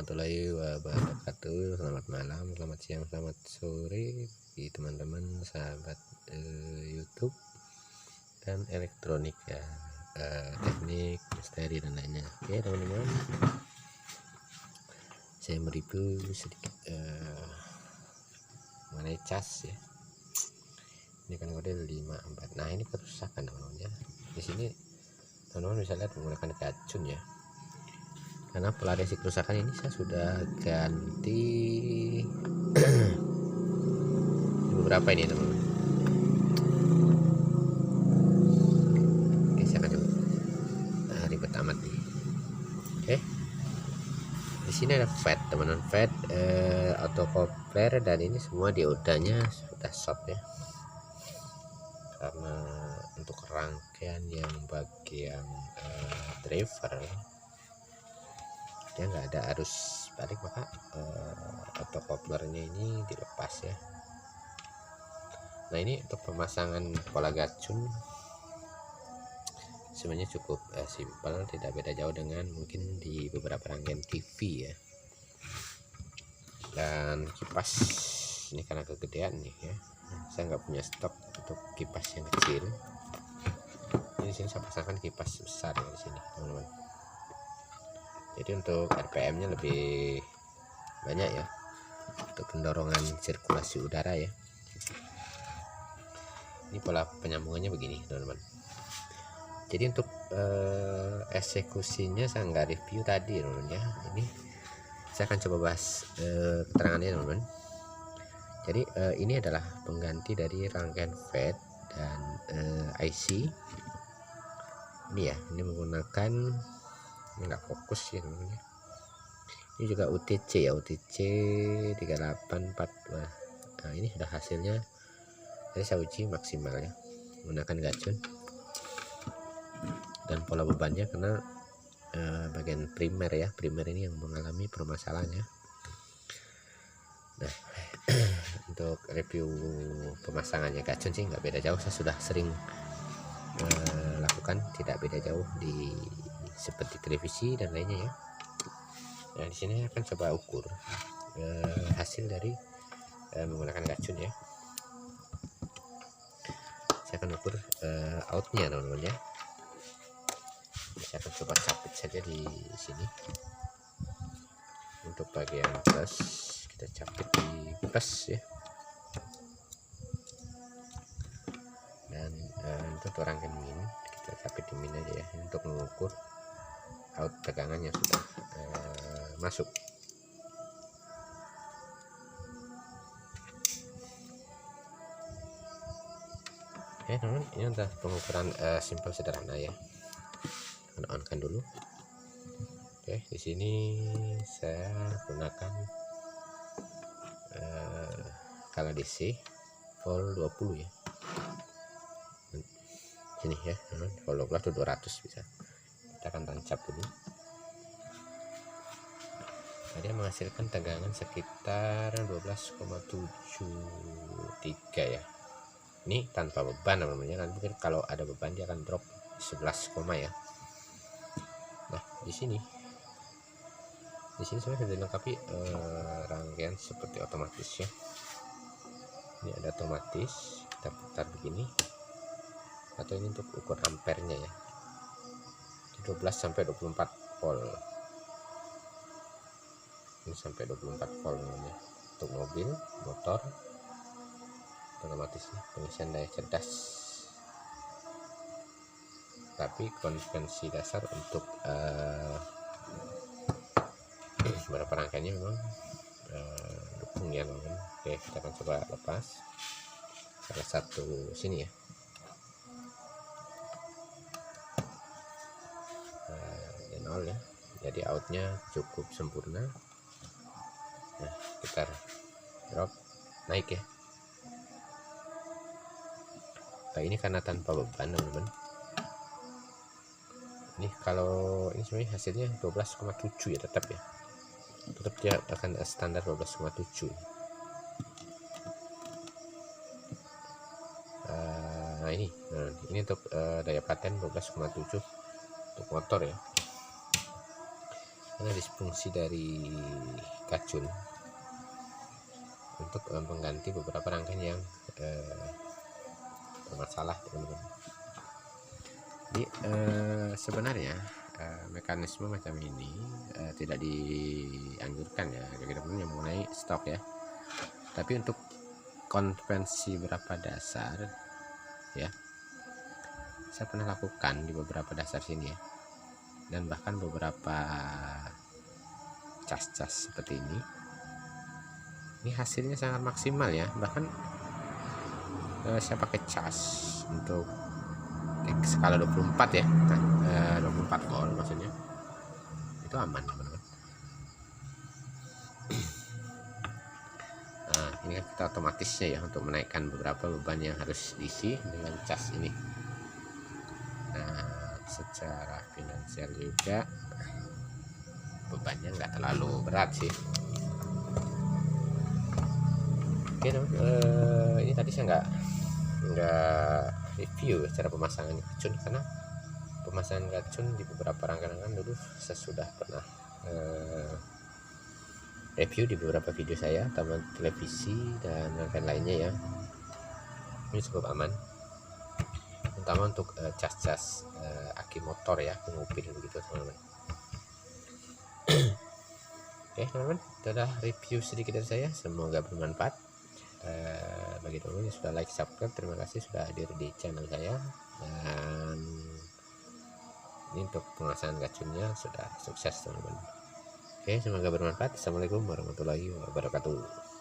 warahmatullahi wabarakatuh. Selamat malam, selamat siang, selamat sore di teman-teman sahabat YouTube dan elektronik ya, teknik, misteri dan lainnya. Oke teman-teman, saya mereview sedikit mengenai cas ya. Ini kan model 54. Nah ini kerusakan teman-teman ya. Di sini teman-teman bisa lihat menggunakan racun ya. Karena pelariasi kerusakan ini saya sudah ganti beberapa ini teman-teman. Oke, saya akan coba. Ribet amat nih. Oke, di sini ada fed teman-teman, fed autocoupler, dan ini semua diodanya sudah short ya. Karena untuk rangkaian yang bagian driver dia nggak ada arus balik, maka autocouplernya ini dilepas ya. Nah ini untuk pemasangan pola gacun sebenarnya cukup simpel, tidak beda jauh dengan mungkin di beberapa rangkaian TV ya. Dan kipas ini karena kegedean nih ya, saya nggak punya stok untuk kipas yang kecil. Ini sini saya pasangkan kipas besar ya di sini teman-teman. Jadi untuk RPM-nya lebih banyak ya, untuk pendorongan sirkulasi udara ya. Ini pola penyambungannya begini teman-teman. Jadi untuk eksekusinya saya nggak review tadi teman-teman ya. Ini saya akan coba bahas keterangannya teman-teman. Jadi ini adalah pengganti dari rangkaian fed dan IC ini ya. Ini menggunakan, ini nggak fokus ya teman-teman. Ini juga UTC ya, UTC 3842. Nah ini sudah hasilnya. Jadi saya uji maksimal ya menggunakan gacun, dan pola bebannya karena bagian primer ya, primer ini yang mengalami permasalahan ya. Nah untuk review pemasangannya gacun sih nggak beda jauh, saya sudah sering lakukan, tidak beda jauh di seperti televisi dan lainnya ya. Nah di sini akan coba ukur hasil dari menggunakan gacun ya. Saya akan ukur outnya teman-teman ya. Saya akan coba capit saja di sini. Untuk bagian plus kita capit di plus ya. Dan untuk rangkaian min kita capit di min aja ya, untuk mengukur out tegangan yang sudah masuk. Oke teman-teman, ini adalah pengukuran simpel sederhana ya. On kan dulu. Oke, di sini saya gunakan skala DC volt 20 ya. Sini ya, volt 12 atau 200 bisa. Kita akan tancap dulu. Dia menghasilkan tegangan sekitar 12,73 ya. Ini tanpa beban namanya, kan mungkin kalau ada beban dia akan drop 11, ya. Nah di sini saya sudah dilengkapi rangkaian seperti otomatis ya. Ini ada otomatis, kita putar begini, atau ini untuk ukur ampernya ya, 12 sampai 24 volt. Ini sampai 24 volt namanya. Untuk mobil, motor otomatis ya, pengisian daya cerdas. Tapi konvensi dasar untuk beberapa rangkaiannya memang dukung ya teman-teman. Oke, kita akan coba lepas salah satu sini ya. Nol ya, jadi outnya cukup sempurna. Nah kita drop naik ya. Nah ini karena tanpa beban teman-teman. Ini kalau ini sebenarnya hasilnya 12,7 ya, tetap dia akan standar 12,7. Nah ini untuk daya paten 12,7 untuk motor ya. karena disfungsi dari kacun untuk mengganti beberapa rangkaian yang bermasalah, teman-teman. Jadi sebenarnya mekanisme macam ini tidak dianjurkan ya teman-teman yang mengenai stok ya, tapi untuk konvensi berapa dasar ya saya pernah lakukan di beberapa dasar sini ya, dan bahkan beberapa cas-cas seperti ini hasilnya sangat maksimal ya. Bahkan saya pakai cas untuk skala 24 ya, 24 volt maksudnya, itu aman teman-teman. Nah ini kan kita otomatisnya ya untuk menaikkan beberapa beban yang harus diisi dengan cas ini. Nah secara finansial juga bebannya nggak terlalu berat sih. Oke ini tadi saya nggak review cara pemasangan kacun, karena pemasangan kacun di beberapa rangkaian dulu saya sudah pernah review di beberapa video saya, tambah televisi dan rangkaian lainnya ya. Ini cukup aman, terutama untuk cas-cas aki motor ya, pengupil begitu teman-teman. Oke teman-teman, itu adalah review sedikit dari saya, semoga bermanfaat. Bagi teman-teman yang sudah like, subscribe, terima kasih sudah hadir di channel saya. Dan ini untuk pemasangan kacunnya sudah sukses teman-teman. Oke, semoga bermanfaat. Assalamualaikum warahmatullahi wabarakatuh.